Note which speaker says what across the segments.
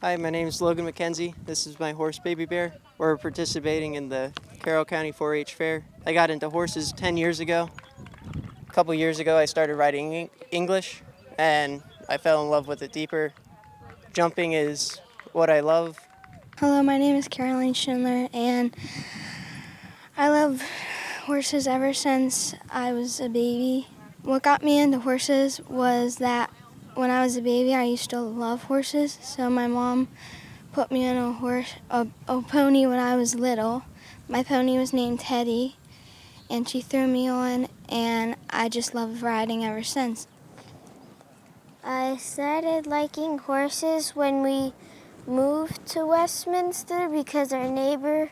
Speaker 1: Hi, my name is Logan McKenzie. This is my horse Baby Bear. We're participating in the Carroll County 4-H Fair. I got into horses 10 years ago. A couple years ago I started writing English and I fell in love with it deeper. Jumping is what I love.
Speaker 2: Hello, my name is Schindler, and I love horses ever since I was a baby. What got me into horses was that when I was a baby, I used to love horses, so my mom put me on a pony when I was little. My pony was named Teddy, and she threw me on, and I just love riding ever since.
Speaker 3: I started liking horses when we moved to Westminster because our neighbor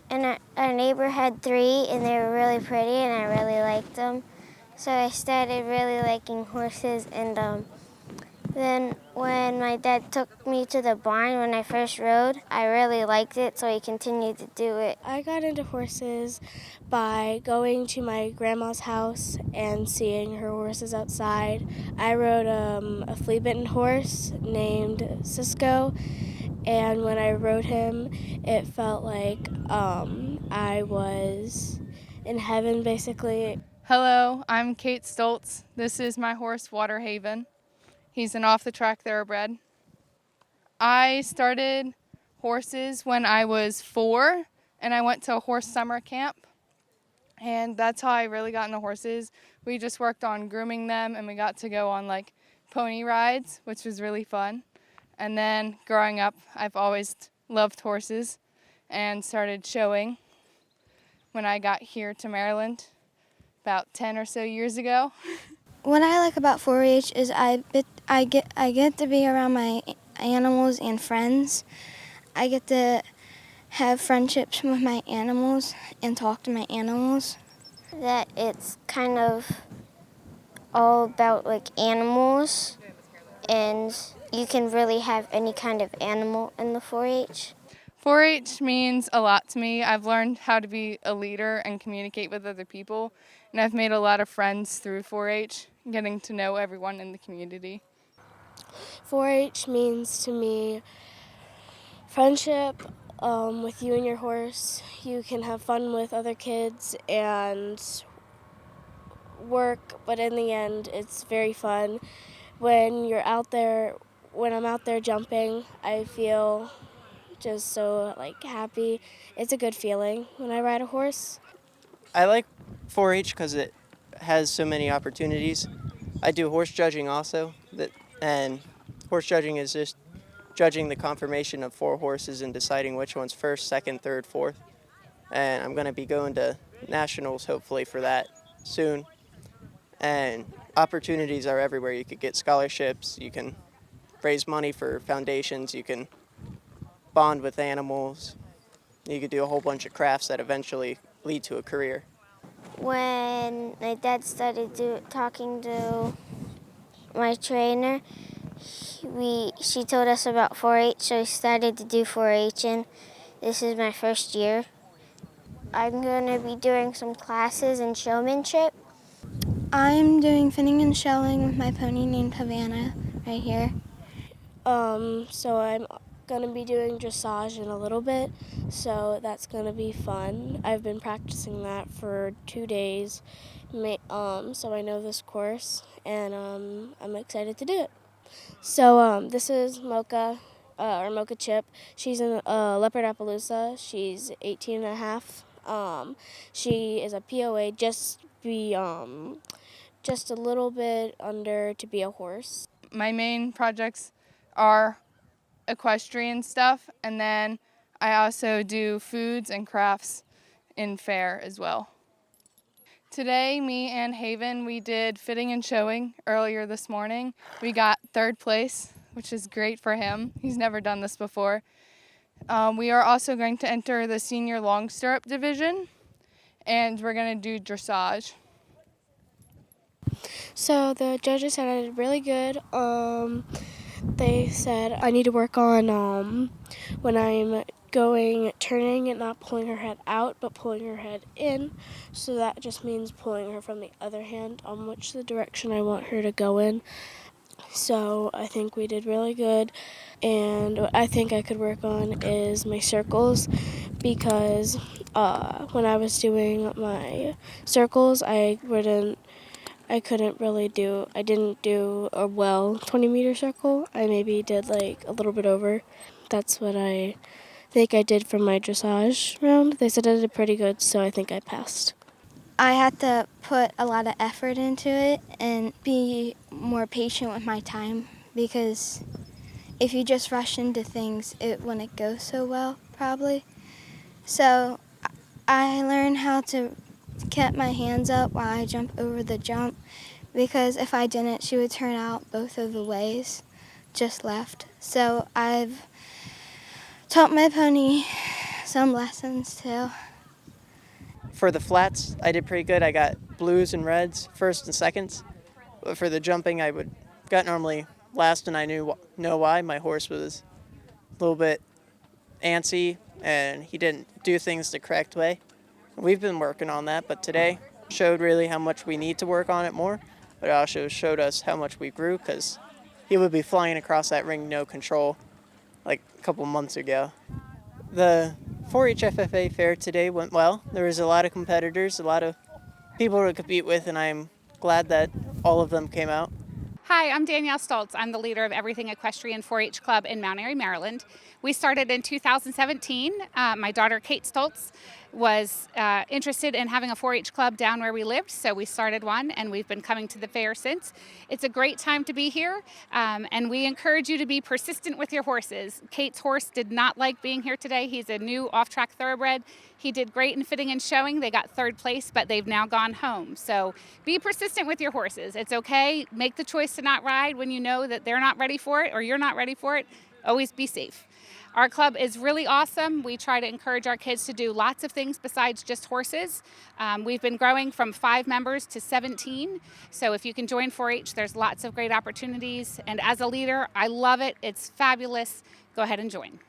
Speaker 3: had 3 and they were really pretty and I really liked them. So I started really liking horses, and then when my dad took me to the barn when I first rode, I really liked it, so he continued to do it.
Speaker 4: I got into horses by going to my grandma's house and seeing her horses outside. I rode a flea-bitten horse named Cisco, and when I rode him, it felt like I was in heaven, basically.
Speaker 5: Hello, I'm Kate Stoltz. This is my horse, Waterhaven. He's an off-the-track thoroughbred. I started horses when I was 4, and I went to a horse summer camp, and that's how I really got into horses. We just worked on grooming them, and we got to go on like pony rides, which was really fun. And then growing up, I've always loved horses and started showing when I got here to Maryland about 10 or so years ago.
Speaker 2: What I like about 4-H is I get to be around my animals and friends. I get to have friendships with my animals and talk to my animals.
Speaker 3: That it's kind of all about like animals, and you can really have any kind of animal in the 4-H.
Speaker 5: 4-H means a lot to me. I've learned how to be a leader and communicate with other people, and I've made a lot of friends through 4-H, getting to know everyone in the community.
Speaker 4: 4-H means to me friendship with you and your horse. You can have fun with other kids and work, but in the end, it's very fun. When I'm out there jumping, I feel just so happy. It's a good feeling when I ride a horse.
Speaker 1: I like 4-H because it has so many opportunities. I do horse judging also, and horse judging is just judging the conformation of 4 horses and deciding which one's first, second, third, fourth. And I'm going to be going to nationals hopefully for that soon. And opportunities are everywhere. You could get scholarships, you can raise money for foundations, you can bond with animals, you could do a whole bunch of crafts that eventually lead to a career.
Speaker 3: When my dad started talking to my trainer, she told us about 4-H, so we started to do 4-H, and this is my first year. I'm going to be doing some classes in showmanship.
Speaker 2: I'm doing finning and shelling with my pony named Havana right here.
Speaker 4: So I'm going to be doing dressage in a little bit, so that's going to be fun. I've been practicing that for 2 days, so I know this course, and I'm excited to do it. So this is Mocha, or Mocha Chip. She's in Leopard Appaloosa. She's 18 and a half. She is a POA, just a little bit under to be a horse.
Speaker 5: My main projects are equestrian stuff, and then I also do foods and crafts in fair as well. Today, me and Haven, we did fitting and showing earlier this morning. We got 3rd place, which is great for him. He's never done this before. We are also going to enter the senior long stirrup division, and we're going to do dressage.
Speaker 4: So the judges said I did really good. They said I need to work on when I'm turning and not pulling her head out, but pulling her head in. So that just means pulling her from the other hand, which the direction I want her to go in. So I think we did really good. And what I think I could work on is my circles, because when I was doing my circles, I didn't do a well 20-meter circle. I maybe did like a little bit over. That's what I think I did from my dressage round. They said I did pretty good, so I think I passed.
Speaker 2: I had to put a lot of effort into it and be more patient with my time, because if you just rush into things, it wouldn't go so well, probably. So I learned how to keep my hands up while I jump over the jump, because if I didn't, she would turn out both of the ways, just left. So I've taught my pony some lessons too.
Speaker 1: For the flats, I did pretty good. I got blues and reds, first and seconds. But for the jumping, got normally last, and I know why. My horse was a little bit antsy, and he didn't do things the correct way. We've been working on that, but today showed really how much we need to work on it more, but it also showed us how much we grew, because he would be flying across that ring no control like a couple months ago. The 4-H FFA Fair today went well. There was a lot of competitors, a lot of people to compete with, and I'm glad that all of them came out.
Speaker 6: Hi, I'm Danielle Stahltz. I'm the leader of Everything Equestrian 4-H Club in Mount Airy, Maryland. We started in 2017. My daughter, Kate Stoltz, was interested in having a 4-H club down where we lived, so we started one, and we've been coming to the fair since. It's a great time to be here, and we encourage you to be persistent with your horses. Kate's horse did not like being here today. He's a new off-track thoroughbred. He did great in fitting and showing. They got third place, but they've now gone home. So be persistent with your horses. It's okay. Make the choice to not ride when you know that they're not ready for it or you're not ready for it. Always be safe. Our club is really awesome. We try to encourage our kids to do lots of things besides just horses. We've been growing from 5 members to 17. So if you can join 4-H, there's lots of great opportunities. And as a leader, I love it. It's fabulous. Go ahead and join.